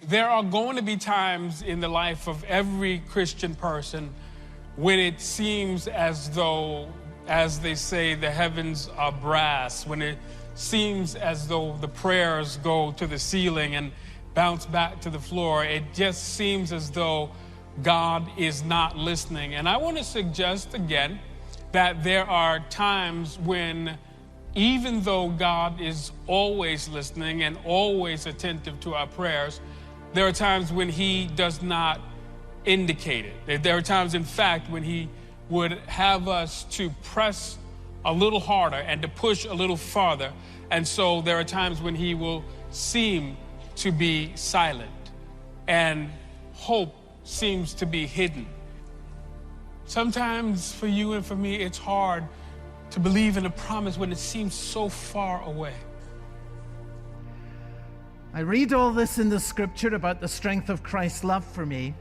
There are going to be times in the life of every Christian person when it seems as though, as they say, the heavens are brass, when it seems as though the prayers go to the ceiling and bounce back to the floor. It just seems as though God is not listening. And I want to suggest again that there are times when, even though God is always listening and always attentive to our prayers, there are times when he does not indicate it. There are times, in fact, when he would have us to press a little harder and to push a little farther. And so there are times when he will seem to be silent and hope seems to be hidden. Sometimes for you and for me, it's hard to believe in a promise when it seems so far away. I read all this in the scripture about the strength of Christ's love for me.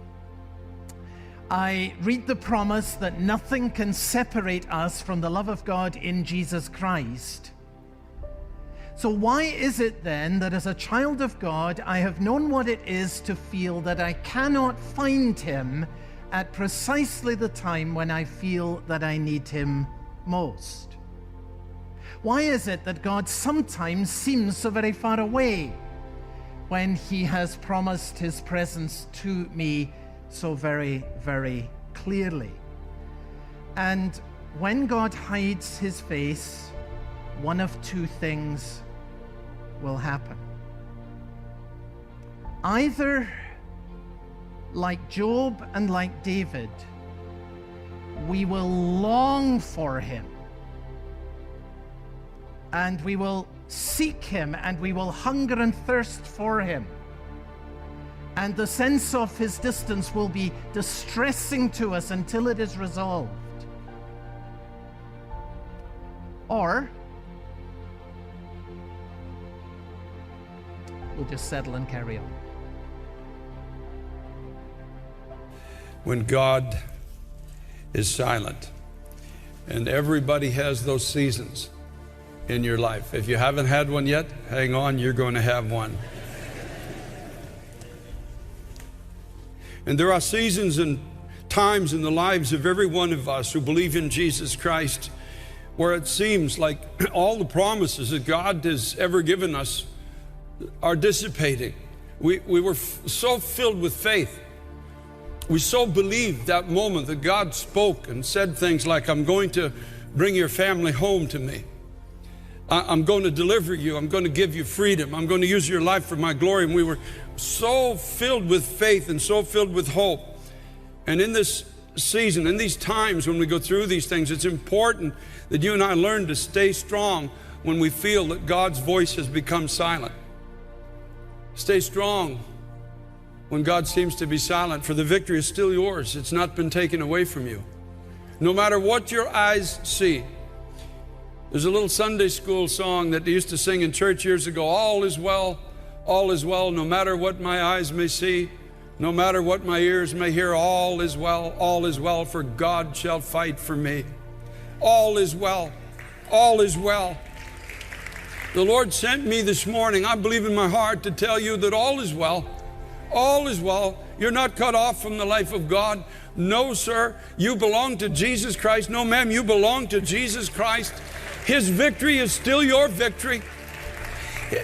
I read the promise that nothing can separate us from the love of God in Jesus Christ. So why is it then that as a child of God, I have known what it is to feel that I cannot find him at precisely the time when I feel that I need him most? Why is it that God sometimes seems so very far away when he has promised his presence to me so very, very clearly? And when God hides his face, one of two things will happen. Either, like Job and like David, we will long for him, and we will seek him, and we will hunger and thirst for him, and the sense of his distance will be distressing to us until it is resolved. Or we'll just settle and carry on. When God is silent, and everybody has those seasons in your life. If you haven't had one yet, hang on, you're going to have one. And there are seasons and times in the lives of every one of us who believe in Jesus Christ where it seems like all the promises that God has ever given us are dissipating. We were so filled with faith. We so believed that moment that God spoke and said things like, I'm going to bring your family home to me. I'm going to deliver you. I'm going to give you freedom. I'm going to use your life for my glory. And we were so filled with faith and so filled with hope. And in this season, in these times when we go through these things, it's important that you and I learn to stay strong when we feel that God's voice has become silent. Stay strong when God seems to be silent, for the victory is still yours. It's not been taken away from you. No matter what your eyes see. There's a little Sunday school song that they used to sing in church years ago. All is well, no matter what my eyes may see, no matter what my ears may hear, all is well, for God shall fight for me. All is well, all is well. The Lord sent me this morning, I believe in my heart, to tell you that all is well. All is well. You're not cut off from the life of God. No, sir, you belong to Jesus Christ. No, ma'am, you belong to Jesus Christ. His victory is still your victory.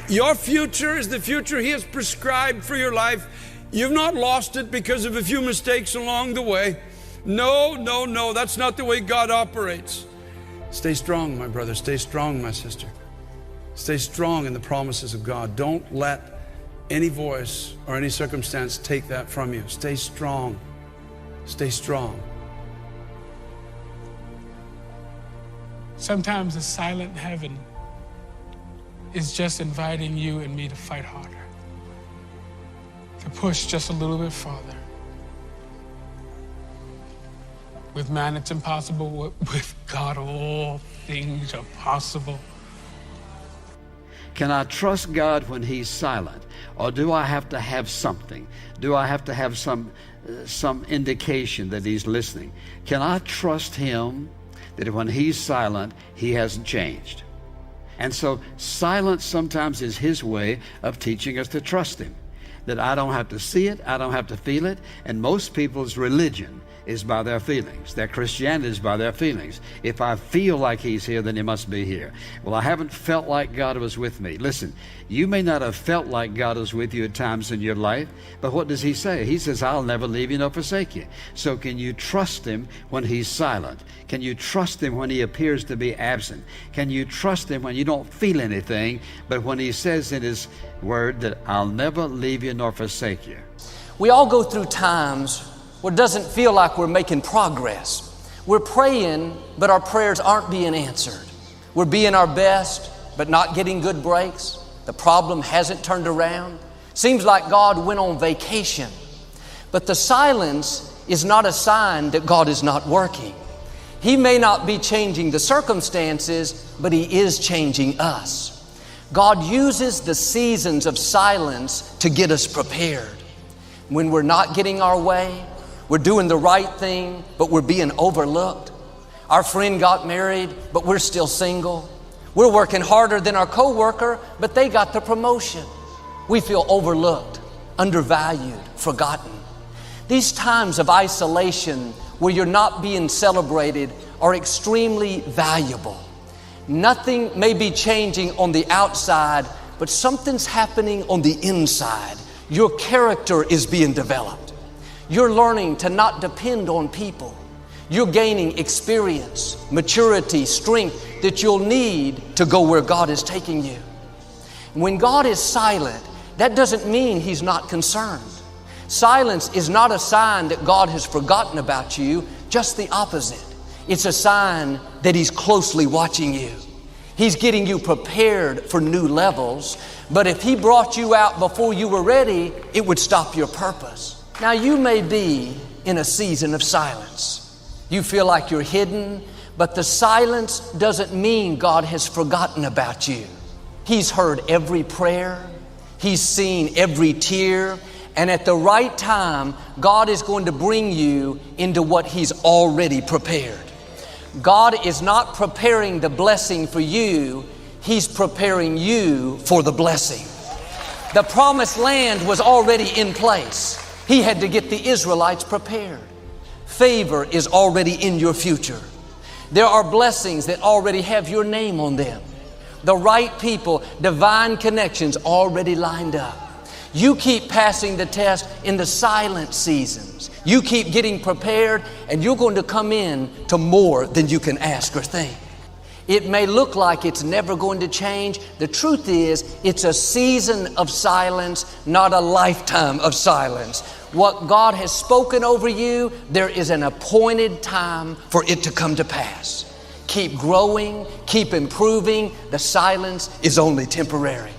Your future is the future He has prescribed for your life. You've not lost it because of a few mistakes along the way. No, that's not the way God operates. Stay strong, my brother. Stay strong, my sister. Stay strong in the promises of God. Don't let any voice or any circumstance take that from you. Stay strong. Stay strong. Sometimes the silent heaven is just inviting you and me to fight harder, to push just a little bit farther. With man, it's impossible. With God, all things are possible. Can I trust God when He's silent? Or do I have to have something? Do I have to have some indication that He's listening? Can I trust Him that when He's silent, He hasn't changed? And so silence sometimes is His way of teaching us to trust Him. that I don't have to see it, I don't have to feel it. And most people's religion is by their feelings. Their Christianity is by their feelings. If I feel like He's here, then He must be here. Well, I haven't felt like God was with me. Listen, you may not have felt like God was with you at times in your life, but what does He say? He says, I'll never leave you nor forsake you. So can you trust Him when He's silent? Can you trust Him when He appears to be absent? Can you trust Him when you don't feel anything, but when He says in His Word that I'll never leave you nor forsake you? We all go through times where it doesn't feel like we're making progress. We're praying, but our prayers aren't being answered. We're being our best, but not getting good breaks. The problem hasn't turned around. Seems like God went on vacation. But the silence is not a sign that God is not working. He may not be changing the circumstances, but He is changing us. God uses the seasons of silence to get us prepared. When we're not getting our way, we're doing the right thing, but we're being overlooked. Our friend got married, but we're still single. We're working harder than our coworker, but they got the promotion. We feel overlooked, undervalued, forgotten. These times of isolation where you're not being celebrated are extremely valuable. Nothing may be changing on the outside, but something's happening on the inside. Your character is being developed. You're learning to not depend on people. You're gaining experience, maturity, strength that you'll need to go where God is taking you. When God is silent, that doesn't mean He's not concerned. Silence is not a sign that God has forgotten about you, just the opposite. It's a sign that He's closely watching you. He's getting you prepared for new levels, but if He brought you out before you were ready, it would stop your purpose. Now, you may be in a season of silence. You feel like you're hidden, but the silence doesn't mean God has forgotten about you. He's heard every prayer. He's seen every tear. And at the right time, God is going to bring you into what He's already prepared. God is not preparing the blessing for you. He's preparing you for the blessing. The promised land was already in place. He had to get the Israelites prepared. Favor is already in your future. There are blessings that already have your name on them. The right people, divine connections already lined up. You keep passing the test in the silent seasons. You keep getting prepared, and you're going to come in to more than you can ask or think. It may look like it's never going to change. The truth is, it's a season of silence, not a lifetime of silence. What God has spoken over you, there is an appointed time for it to come to pass. Keep growing, keep improving. The silence is only temporary.